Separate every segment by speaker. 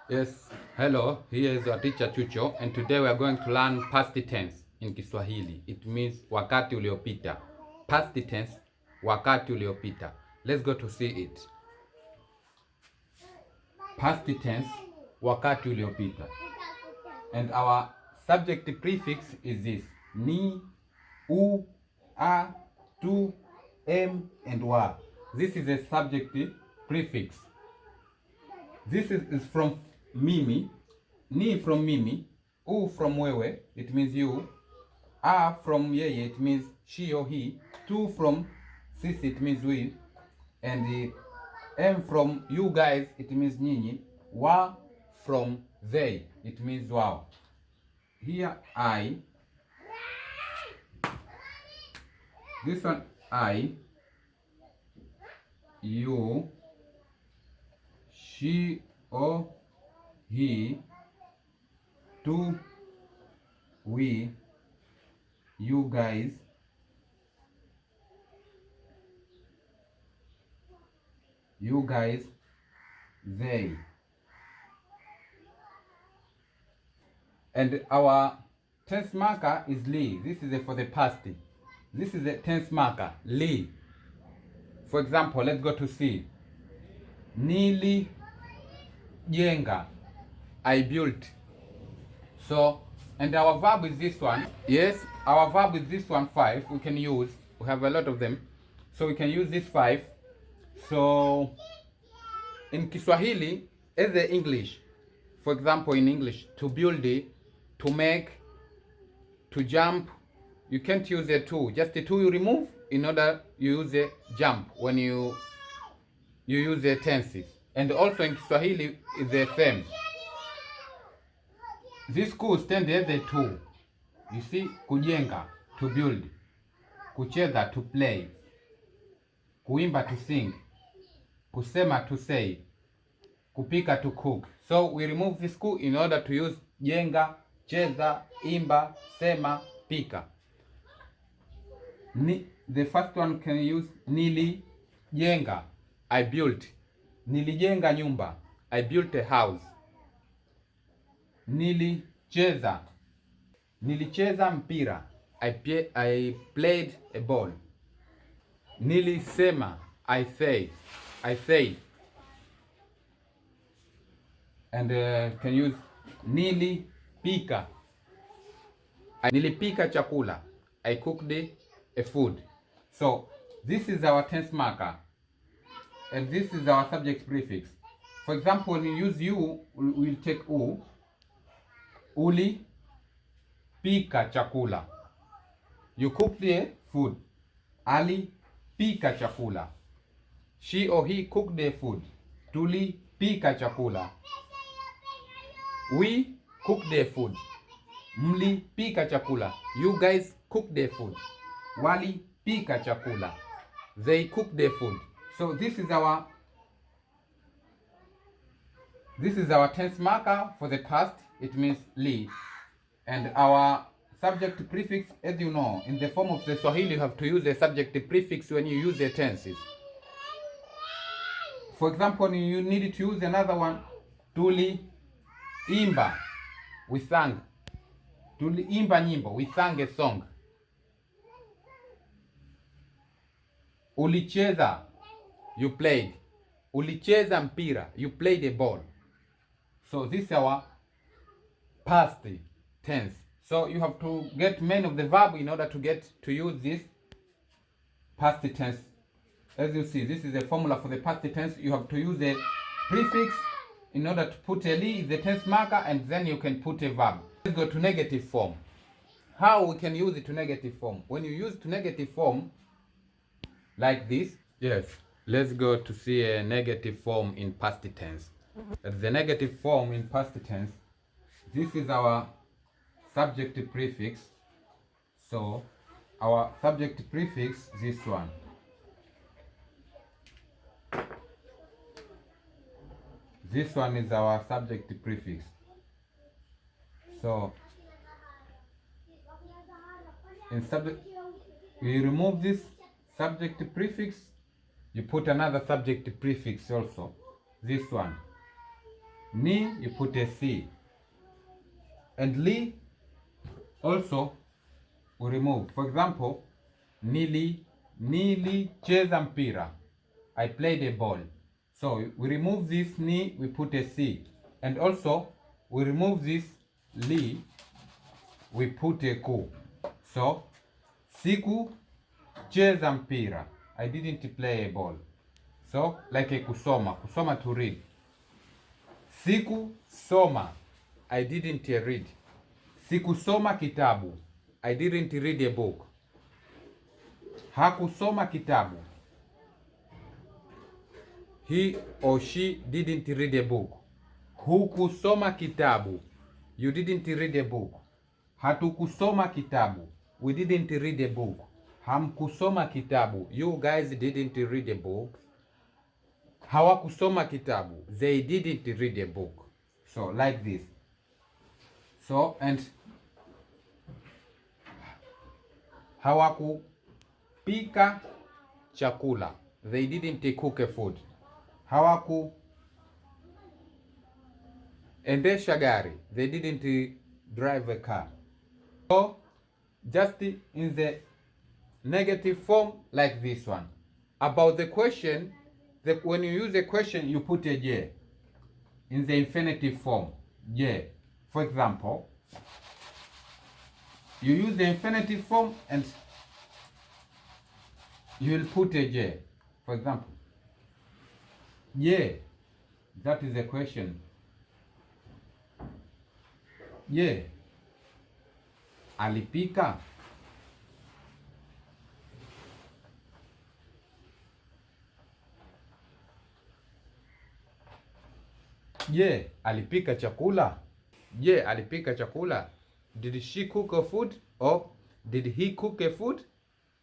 Speaker 1: Yes, hello, here is your teacher Chucho, and today we are going to learn past tense in Kiswahili. It means wakati uliopita. Past tense, wakati uliopita. Let's go to see it. Past tense, wakati uliopita. And our subject prefix is this: ni, u, a, tu, em, and wa. This is a subject prefix. This is from mimi, ni from mimi, u from wewe, it means you, a from yeye, it means she or he, tu from sisi, it means we, and m from you guys, it means nyinyi, wa from they, it means wao. Here I, this one I, you, she or he, tu, we, you guys, they. And our tense marker is li. This is for the past. This is the tense marker, li. For example, let's go to see. Nili jenga, I built. So, and our verb is this one. Yes, our verb is this one, 5. We can use. We have a lot of them. So we can use this 5. So, in Kiswahili, as the English, for example, in English, to build, to make, to jump, you can't use a to. Just the to you remove in order you use a jump when you use the tenses. And also in Kiswahili is the same. This ku stand as a to. You see, kujenga, to build, kucheza, to play, kuimba, to sing, kusema, to say, kupika, to cook. So we remove this ku in order to use jenga, cheza, imba, sema, pika. The first one can use nilijenga, I built. Nilijenga nyumba, I built a house. Nilicheza mpira, I played a ball. Nilisema, I said. And can use nilipika, nilipika chakula, I cooked a food. So this is our tense marker, and this is our subject prefix. For example, when you use you, we'll take u. Uli pika chakula, you cooked the food. Ali pika chakula, she or he cooked the food. Tuli pika chakula, we cook the food. Mli pika chakula, you guys cook the food. Wali pika chakula, they cook the food. So this is our tense marker for the past. It means li. And our subject prefix, as you know, in the form of the Swahili, you have to use the subject prefix when you use the tenses. For example, you need to use another one. Tuli imba, we sang. Tuli imba nyimbo, we sang a song. Ulicheza, you played. Ulicheza mpira, you played a ball. So this is our past tense. So you have to get many of the verb in order to get to use this past tense. As you see, this is a formula for the past tense. You have to use a prefix in order to put a li, the tense marker, and then you can put a verb. Let's go to negative form. How we can use it to negative form? When you use to negative form like this, yes, let's go to see a negative form in past tense. The negative form in past tense, this is our subject prefix. So our subject prefix, this one. This one is our subject prefix. So in subject, we remove this subject prefix, you put another subject prefix also. This one. Ni, you put a C. And li also we remove. For example, nilicheza mpira. I played a ball. So we remove this ni, we put a C. And also we remove this li, we put a ku. So siku cheza mpira. I didn't play a ball. So like a kusoma to read. Siku soma. I didn't read. Sikusoma kitabu. I didn't read a book. Hakusoma kitabu. He or she didn't read a book. Hukusoma kitabu. You didn't read a book. Hatukusoma kitabu. We didn't read a book. Hamkusoma kitabu. You guys didn't read a book. Hawakusoma kitabu. They didn't read a book. So like this. So and hawakupika chakula. They didn't cook a food. Hawakuendesha gari. They didn't drive a car. So just in the negative form like this one. About the question, when you use a question, you put a J in the infinitive form. J. For example, you use the infinitive form and you will put a J. For example, J. That is a question. J. Alipika. Je, alipika chakula? Je, alipika chakula? Did she cook a food or did he cook a food?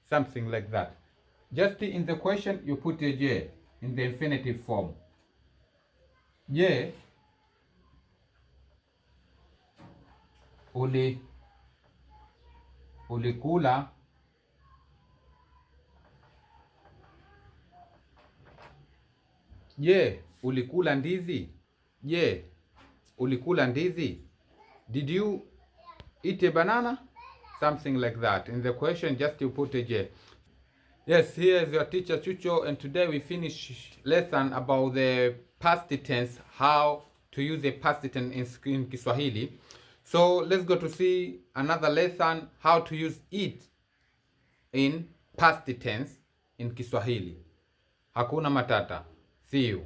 Speaker 1: Something like that. Just in the question you put a J in the infinitive form. Je, ulikula Je, ulikula ndizi? Je, ulikula ndizi? Did you eat a banana? Something like that. In the question, just you put a J. Yes, here is your teacher Chucho, and today we finish lesson about the past tense, how to use the past tense in Kiswahili. So let's go to see another lesson, how to use it in past tense in Kiswahili. Hakuna matata. See you.